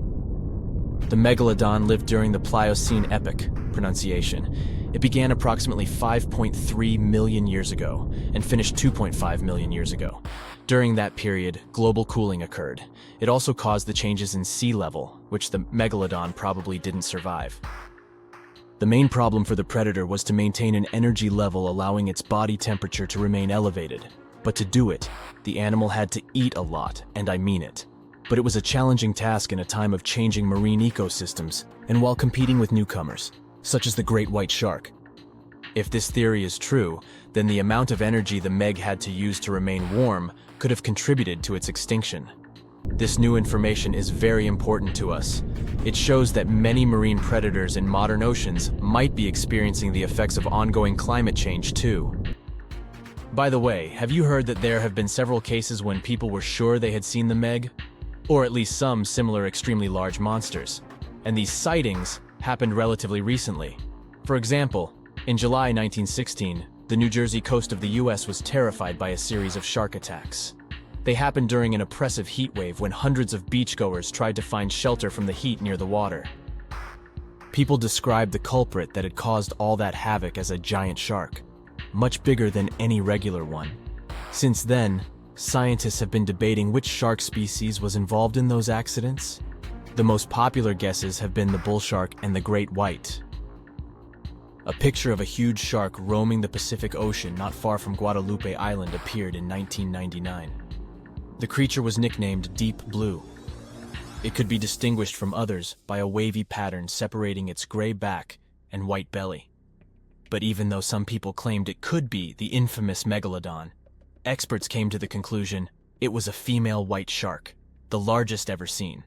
The Megalodon lived during the Pliocene epoch, pronunciation. It began approximately 5.3 million years ago and finished 2.5 million years ago. During that period, global cooling occurred. It also caused the changes in sea level, which the Megalodon probably didn't survive. The main problem for the predator was to maintain an energy level allowing its body temperature to remain elevated. But to do it, the animal had to eat a lot, and I mean it. But it was a challenging task in a time of changing marine ecosystems and while competing with newcomers, such as the great white shark. If this theory is true, then the amount of energy the Meg had to use to remain warm could have contributed to its extinction. This new information is very important to us. It shows that many marine predators in modern oceans might be experiencing the effects of ongoing climate change too. By the way, have you heard that there have been several cases when people were sure they had seen the Meg? Or at least some similar extremely large monsters. And these sightings happened relatively recently. For example, in July 1916, the New Jersey coast of the US was terrified by a series of shark attacks. They happened during an oppressive heat wave when hundreds of beachgoers tried to find shelter from the heat near the water. People described the culprit that had caused all that havoc as a giant shark, much bigger than any regular one. Since then, scientists have been debating which shark species was involved in those accidents. The most popular guesses have been the bull shark and the great white. A picture of a huge shark roaming the Pacific Ocean not far from Guadalupe Island appeared in 1999. The creature was nicknamed Deep Blue. It could be distinguished from others by a wavy pattern separating its gray back and white belly. But even though some people claimed it could be the infamous Megalodon, experts came to the conclusion it was a female white shark, the largest ever seen.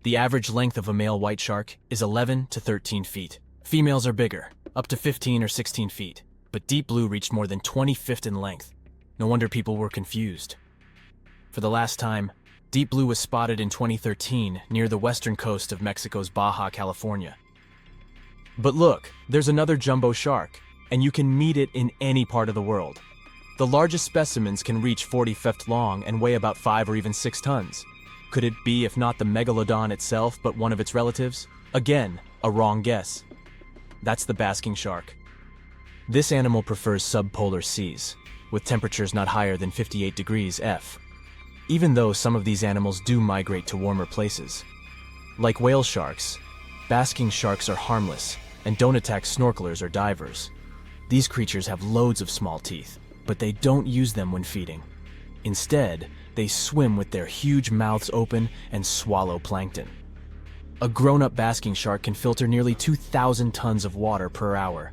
The average length of a male white shark is 11 to 13 feet. Females are bigger, up to 15 or 16 feet, but Deep Blue reached more than 20 feet in length. No wonder people were confused. For the last time, Deep Blue was spotted in 2013 near the western coast of Mexico's Baja California. But look, there's another jumbo shark, and you can meet it in any part of the world. The largest specimens can reach 40 feet long and weigh about 5 or even 6 tons. Could it be, if not the Megalodon itself, but one of its relatives? Again, a wrong guess. That's the basking shark. This animal prefers subpolar seas, with temperatures not higher than 58 degrees F. Even though some of these animals do migrate to warmer places. Like whale sharks, basking sharks are harmless and don't attack snorkelers or divers. These creatures have loads of small teeth, but they don't use them when feeding. Instead, they swim with their huge mouths open and swallow plankton. A grown-up basking shark can filter nearly 2,000 tons of water per hour.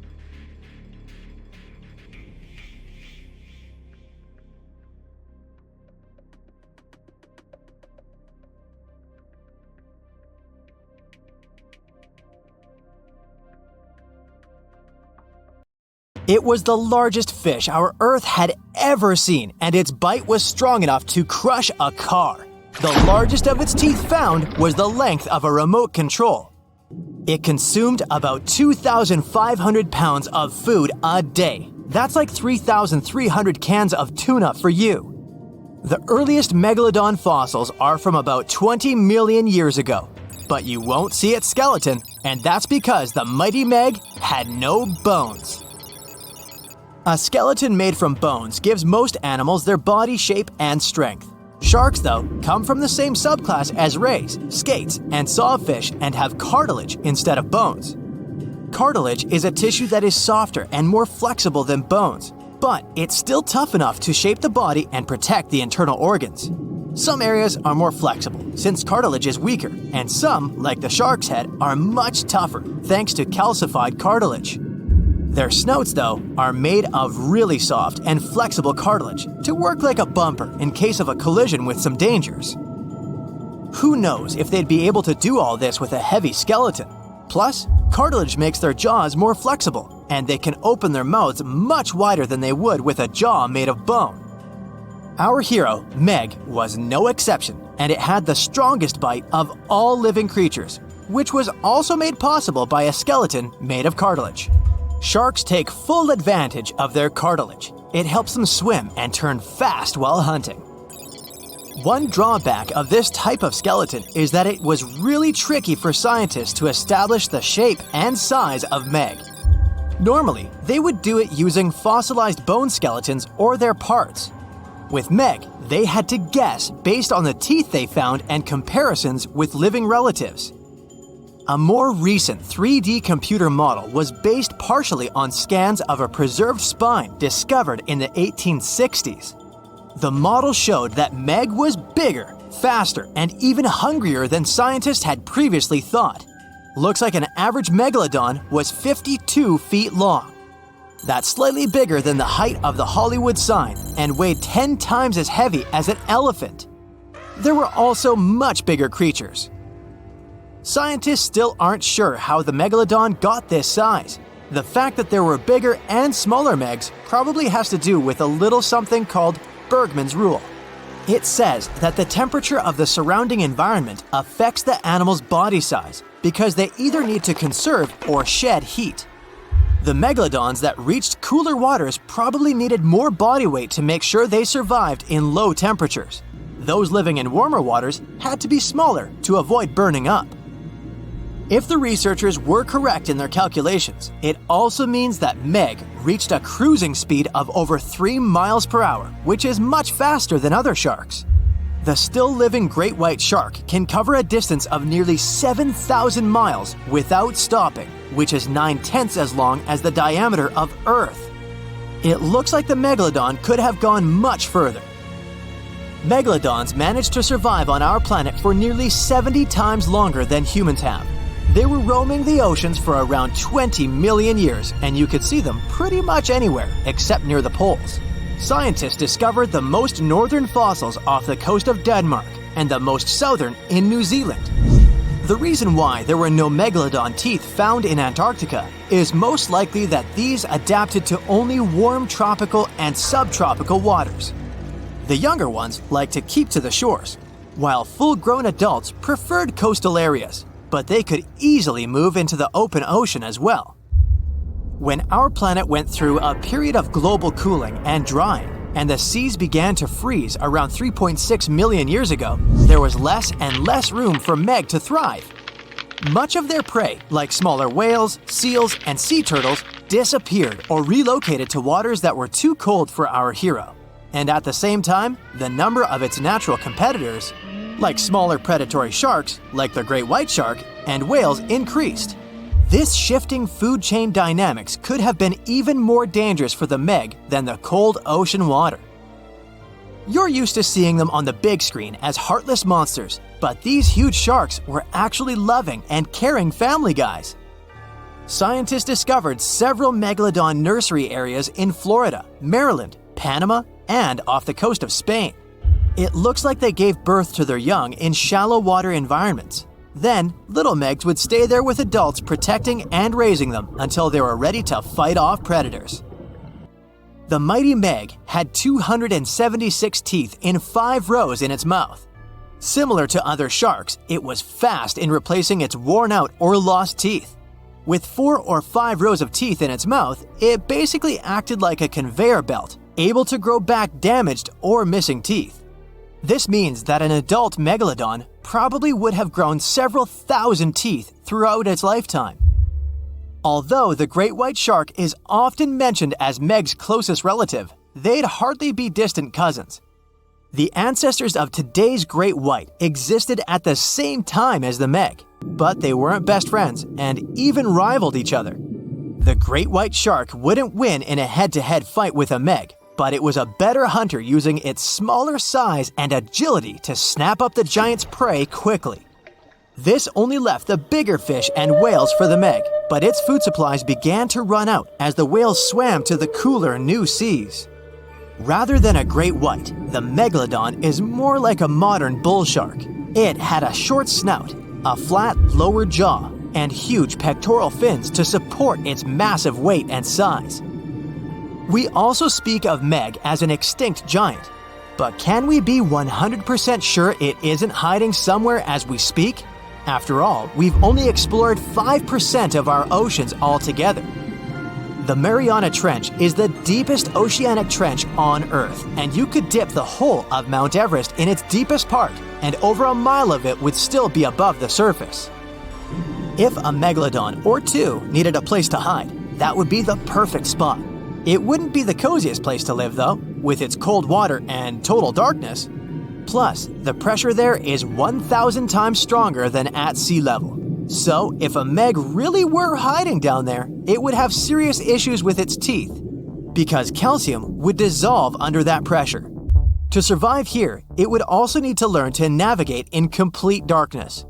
It was the largest fish our Earth had ever seen, and its bite was strong enough to crush a car. The largest of its teeth found was the length of a remote control. It consumed about 2,500 pounds of food a day. That's like 3,300 cans of tuna for you. The earliest Megalodon fossils are from about 20 million years ago, but you won't see its skeleton, and that's because the mighty Meg had no bones. A skeleton made from bones gives most animals their body shape and strength. Sharks, though, come from the same subclass as rays, skates, and sawfish and have cartilage instead of bones. Cartilage is a tissue that is softer and more flexible than bones, but it's still tough enough to shape the body and protect the internal organs. Some areas are more flexible since cartilage is weaker, and some, like the shark's head, are much tougher thanks to calcified cartilage. Their snouts, though, are made of really soft and flexible cartilage to work like a bumper in case of a collision with some dangers. Who knows if they'd be able to do all this with a heavy skeleton? Plus, cartilage makes their jaws more flexible, and they can open their mouths much wider than they would with a jaw made of bone. Our hero, Meg, was no exception, and it had the strongest bite of all living creatures, which was also made possible by a skeleton made of cartilage. Sharks take full advantage of their cartilage. It helps them swim and turn fast while hunting. One drawback of this type of skeleton is that it was really tricky for scientists to establish the shape and size of Meg. Normally, they would do it using fossilized bone skeletons or their parts. With Meg, they had to guess based on the teeth they found and comparisons with living relatives. A more recent 3D computer model was based partially on scans of a preserved spine discovered in the 1860s. The model showed that Meg was bigger, faster, and even hungrier than scientists had previously thought. Looks like an average megalodon was 52 feet long. That's slightly bigger than the height of the Hollywood sign and weighed 10 times as heavy as an elephant. There were also much bigger creatures. Scientists still aren't sure how the megalodon got this size. The fact that there were bigger and smaller Megs probably has to do with a little something called Bergmann's rule. It says that the temperature of the surrounding environment affects the animal's body size because they either need to conserve or shed heat. The megalodons that reached cooler waters probably needed more body weight to make sure they survived in low temperatures. Those living in warmer waters had to be smaller to avoid burning up. If the researchers were correct in their calculations, it also means that Meg reached a cruising speed of over 3 miles per hour, which is much faster than other sharks. The still-living great white shark can cover a distance of nearly 7,000 miles without stopping, which is 9/10 as long as the diameter of Earth. It looks like the megalodon could have gone much further. Megalodons managed to survive on our planet for nearly 70 times longer than humans have. They were roaming the oceans for around 20 million years, and you could see them pretty much anywhere except near the poles. Scientists discovered the most northern fossils off the coast of Denmark and the most southern in New Zealand. The reason why there were no megalodon teeth found in Antarctica is most likely that these adapted to only warm tropical and subtropical waters. The younger ones like to keep to the shores, while full-grown adults preferred coastal areas, but they could easily move into the open ocean as well. When our planet went through a period of global cooling and drying, and the seas began to freeze around 3.6 million years ago, there was less and less room for Meg to thrive. Much of their prey, like smaller whales, seals, and sea turtles, disappeared or relocated to waters that were too cold for our hero. And at the same time, the number of its natural competitors, like smaller predatory sharks, like the great white shark, and whales, increased. This shifting food chain dynamics could have been even more dangerous for the Meg than the cold ocean water. You're used to seeing them on the big screen as heartless monsters, but these huge sharks were actually loving and caring family guys. Scientists discovered several megalodon nursery areas in Florida, Maryland, Panama, and off the coast of Spain. It looks like they gave birth to their young in shallow water environments. Then, little Megs would stay there with adults protecting and raising them until they were ready to fight off predators. The mighty Meg had 276 teeth in 5 rows in its mouth. Similar to other sharks, it was fast in replacing its worn-out or lost teeth. With 4 or 5 rows of teeth in its mouth, it basically acted like a conveyor belt, able to grow back damaged or missing teeth. This means that an adult megalodon probably would have grown several thousand teeth throughout its lifetime. Although the great white shark is often mentioned as Meg's closest relative, they'd hardly be distant cousins. The ancestors of today's great white existed at the same time as the Meg, but they weren't best friends and even rivaled each other. The great white shark wouldn't win in a head-to-head fight with a Meg, but it was a better hunter using its smaller size and agility to snap up the giant's prey quickly. This only left the bigger fish and whales for the Meg, but its food supplies began to run out as the whales swam to the cooler new seas. Rather than a great white, the Megalodon is more like a modern bull shark. It had a short snout, a flat lower jaw, and huge pectoral fins to support its massive weight and size. We also speak of Meg as an extinct giant, but can we be 100% sure it isn't hiding somewhere as we speak? After all, we've only explored 5% of our oceans altogether. The Mariana Trench is the deepest oceanic trench on Earth, and you could dip the whole of Mount Everest in its deepest part, and over a mile of it would still be above the surface. If a megalodon or two needed a place to hide, that would be the perfect spot. It wouldn't be the coziest place to live, though, with its cold water and total darkness. Plus, the pressure there is 1,000 times stronger than at sea level. So, if a Meg really were hiding down there, it would have serious issues with its teeth, because calcium would dissolve under that pressure. To survive here, it would also need to learn to navigate in complete darkness.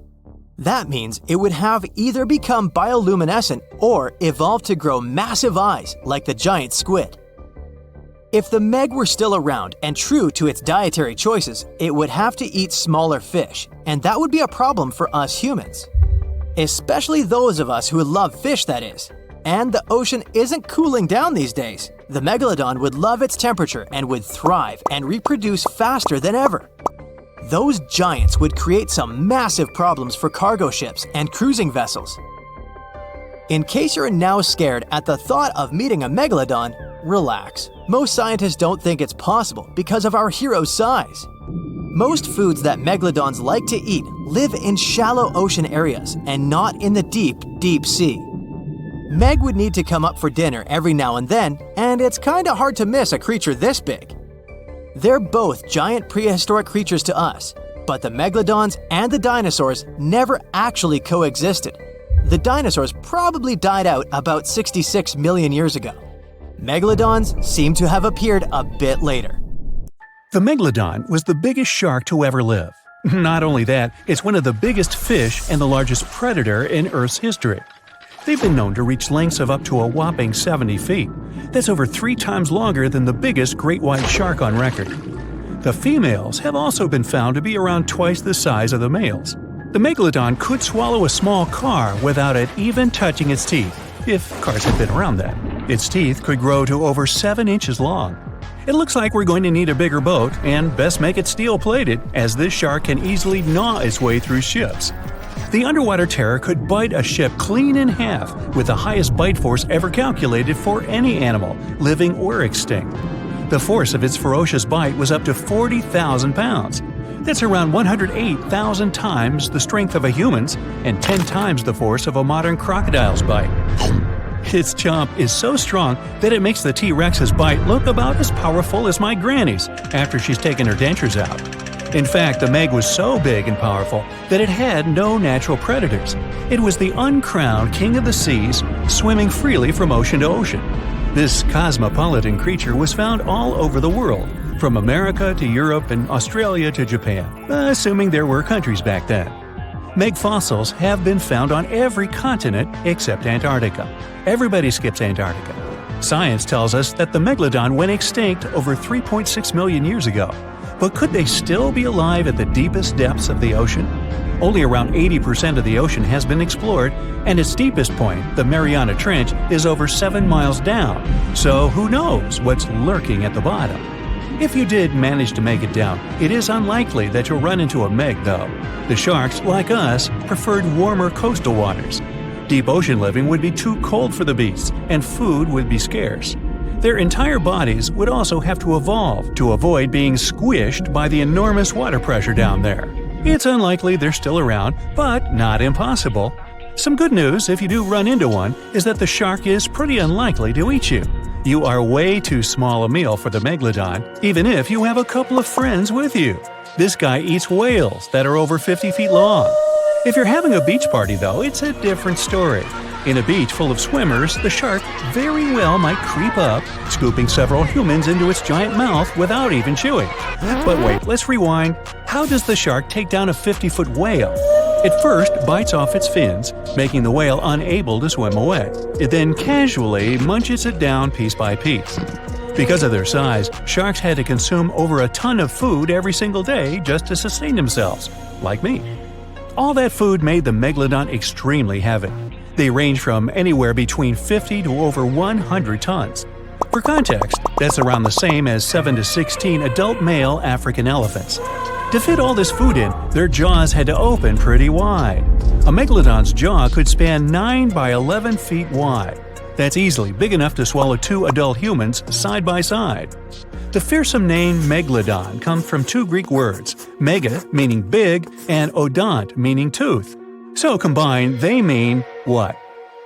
That means it would have either become bioluminescent or evolve to grow massive eyes like the giant squid. If the Meg were still around and true to its dietary choices, it would have to eat smaller fish, and that would be a problem for us humans. Especially those of us who love fish, that is. And the ocean isn't cooling down these days. The Megalodon would love its temperature and would thrive and reproduce faster than ever. Those giants would create some massive problems for cargo ships and cruising vessels. In case you're now scared at the thought of meeting a Megalodon, relax. Most scientists don't think it's possible because of our hero's size. Most foods that megalodons like to eat live in shallow ocean areas and not in the deep, deep sea. Meg would need to come up for dinner every now and then, and it's kinda hard to miss a creature this big. They're both giant prehistoric creatures to us, but the megalodons and the dinosaurs never actually coexisted. The dinosaurs probably died out about 66 million years ago. Megalodons seem to have appeared a bit later. The Megalodon was the biggest shark to ever live. Not only that, it's one of the biggest fish and the largest predator in Earth's history. They've been known to reach lengths of up to a whopping 70 feet. That's over 3 times longer than the biggest great white shark on record. The females have also been found to be around twice the size of the males. The Megalodon could swallow a small car without it even touching its teeth, if cars had been around then. Its teeth could grow to over 7 inches long. It looks like we're going to need a bigger boat, and best make it steel-plated, as this shark can easily gnaw its way through ships. The underwater terror could bite a ship clean in half, with the highest bite force ever calculated for any animal, living or extinct. The force of its ferocious bite was up to 40,000 pounds. That's around 108,000 times the strength of a human's and 10 times the force of a modern crocodile's bite. Its chomp is so strong that it makes the T-Rex's bite look about as powerful as my granny's after she's taken her dentures out. In fact, the Meg was so big and powerful that it had no natural predators. It was the uncrowned king of the seas, swimming freely from ocean to ocean. This cosmopolitan creature was found all over the world, from America to Europe and Australia to Japan, assuming there were countries back then. Meg fossils have been found on every continent except Antarctica. Everybody skips Antarctica. Science tells us that the Megalodon went extinct over 3.6 million years ago. But could they still be alive at the deepest depths of the ocean? Only around 80% of the ocean has been explored, and its deepest point, the Mariana Trench, is over 7 miles down. So who knows what's lurking at the bottom? If you did manage to make it down, it is unlikely that you'll run into a Meg, though. The sharks, like us, preferred warmer coastal waters. Deep ocean living would be too cold for the beasts, and food would be scarce. Their entire bodies would also have to evolve to avoid being squished by the enormous water pressure down there. It's unlikely they're still around, but not impossible. Some good news, if you do run into one, is that the shark is pretty unlikely to eat you. You are way too small a meal for the Megalodon, even if you have a couple of friends with you. This guy eats whales that are over 50 feet long. If you're having a beach party, though, it's a different story. In a beach full of swimmers, the shark very well might creep up, scooping several humans into its giant mouth without even chewing. But wait, let's rewind. How does the shark take down a 50-foot whale? It first bites off its fins, making the whale unable to swim away. It then casually munches it down piece by piece. Because of their size, sharks had to consume over a ton of food every single day just to sustain themselves, like me. All that food made the Megalodon extremely heavy. They range from anywhere between 50 to over 100 tons. For context, that's around the same as 7 to 16 adult male African elephants. To fit all this food in, their jaws had to open pretty wide. A Megalodon's jaw could span 9 by 11 feet wide. That's easily big enough to swallow 2 adult humans side by side. The fearsome name Megalodon comes from 2 Greek words, mega meaning big and odont meaning tooth. So combined, they mean what?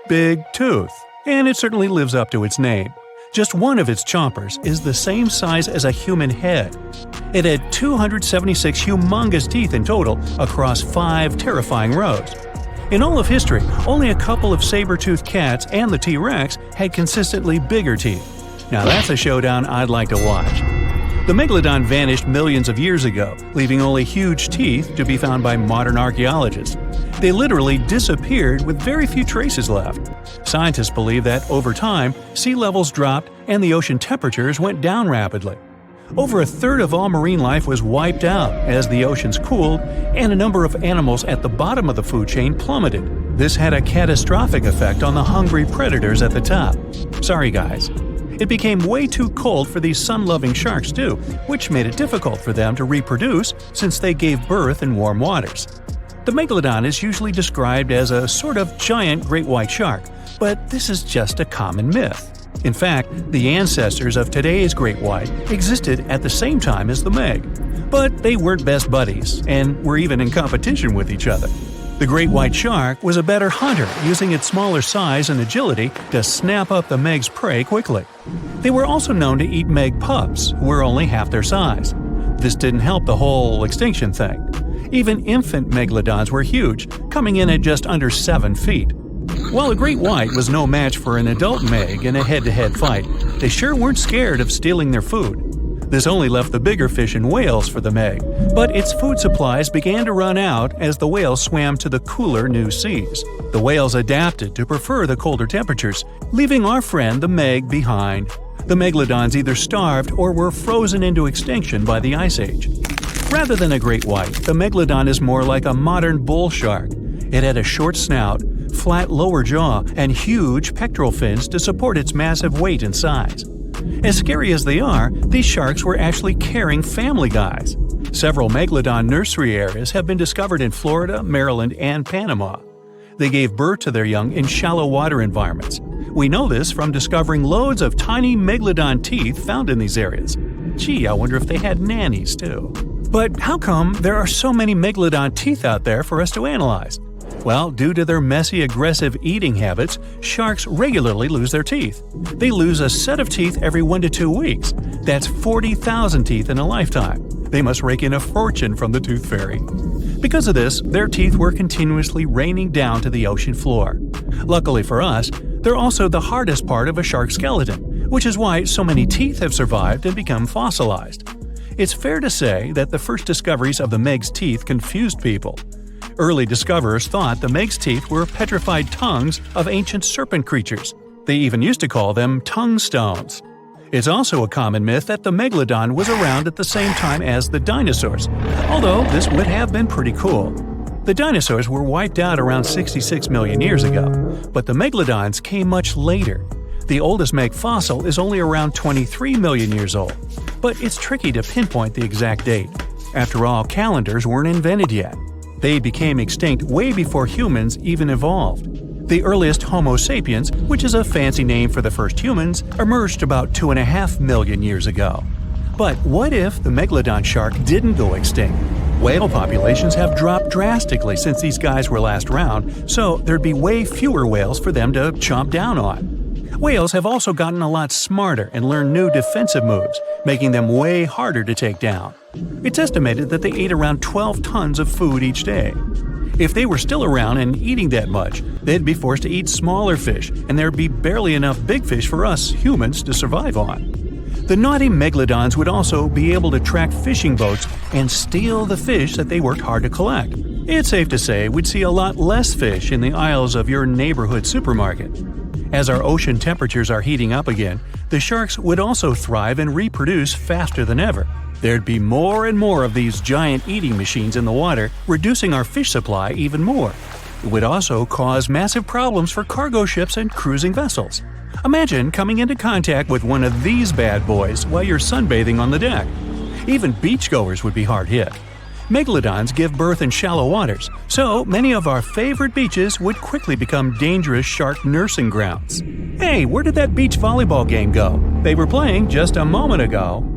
Big tooth. And it certainly lives up to its name. Just one of its chompers is the same size as a human head. It had 276 humongous teeth in total across 5 terrifying rows. In all of history, only a couple of saber-toothed cats and the T-Rex had consistently bigger teeth. Now that's a showdown I'd like to watch. The Megalodon vanished millions of years ago, leaving only huge teeth to be found by modern archaeologists. They literally disappeared with very few traces left. Scientists believe that over time, sea levels dropped and the ocean temperatures went down rapidly. Over a third of all marine life was wiped out as the oceans cooled, and a number of animals at the bottom of the food chain plummeted. This had a catastrophic effect on the hungry predators at the top. Sorry guys. It became way too cold for these sun-loving sharks too, which made it difficult for them to reproduce since they gave birth in warm waters. The Megalodon is usually described as a sort of giant great white shark, but this is just a common myth. In fact, the ancestors of today's great white existed at the same time as the Meg. But they weren't best buddies, and were even in competition with each other. The great white shark was a better hunter, using its smaller size and agility to snap up the Meg's prey quickly. They were also known to eat Meg pups, who were only half their size. This didn't help the whole extinction thing. Even infant Megalodons were huge, coming in at just under 7 feet. While a great white was no match for an adult Meg in a head-to-head fight, they sure weren't scared of stealing their food. This only left the bigger fish and whales for the Meg, but its food supplies began to run out as the whales swam to the cooler new seas. The whales adapted to prefer the colder temperatures, leaving our friend the Meg behind. The Megalodons either starved or were frozen into extinction by the Ice Age. Rather than a great white, the Megalodon is more like a modern bull shark. It had a short snout, flat lower jaw, and huge pectoral fins to support its massive weight and size. As scary as they are, these sharks were actually caring family guys. Several Megalodon nursery areas have been discovered in Florida, Maryland, and Panama. They gave birth to their young in shallow water environments. We know this from discovering loads of tiny Megalodon teeth found in these areas. Gee, I wonder if they had nannies too. But how come there are so many Megalodon teeth out there for us to analyze? Well, due to their messy, aggressive eating habits, sharks regularly lose their teeth. They lose a set of teeth every 1 to 2 weeks. That's 40,000 teeth in a lifetime. They must rake in a fortune from the tooth fairy. Because of this, their teeth were continuously raining down to the ocean floor. Luckily for us, they're also the hardest part of a shark skeleton, which is why so many teeth have survived and become fossilized. It's fair to say that the first discoveries of the Meg's teeth confused people. Early discoverers thought the Meg's teeth were petrified tongues of ancient serpent creatures. They even used to call them tongue stones. It's also a common myth that the Megalodon was around at the same time as the dinosaurs, although this would have been pretty cool. The dinosaurs were wiped out around 66 million years ago, but the Megalodons came much later. The oldest Meg fossil is only around 23 million years old, but it's tricky to pinpoint the exact date. After all, calendars weren't invented yet. They became extinct way before humans even evolved. The earliest Homo sapiens, which is a fancy name for the first humans, emerged about 2.5 million years ago. But what if the Megalodon shark didn't go extinct? Whale populations have dropped drastically since these guys were last around, so there'd be way fewer whales for them to chomp down on. Whales have also gotten a lot smarter and learned new defensive moves, making them way harder to take down. It's estimated that they ate around 12 tons of food each day. If they were still around and eating that much, they'd be forced to eat smaller fish, and there'd be barely enough big fish for us humans to survive on. The naughty megalodons would also be able to track fishing boats and steal the fish that they worked hard to collect. It's safe to say we'd see a lot less fish in the aisles of your neighborhood supermarket. As our ocean temperatures are heating up again, the sharks would also thrive and reproduce faster than ever. There'd be more and more of these giant eating machines in the water, reducing our fish supply even more. It would also cause massive problems for cargo ships and cruising vessels. Imagine coming into contact with one of these bad boys while you're sunbathing on the deck. Even beachgoers would be hard hit. Megalodons give birth in shallow waters, so many of our favorite beaches would quickly become dangerous shark nursing grounds. Hey, where did that beach volleyball game go? They were playing just a moment ago.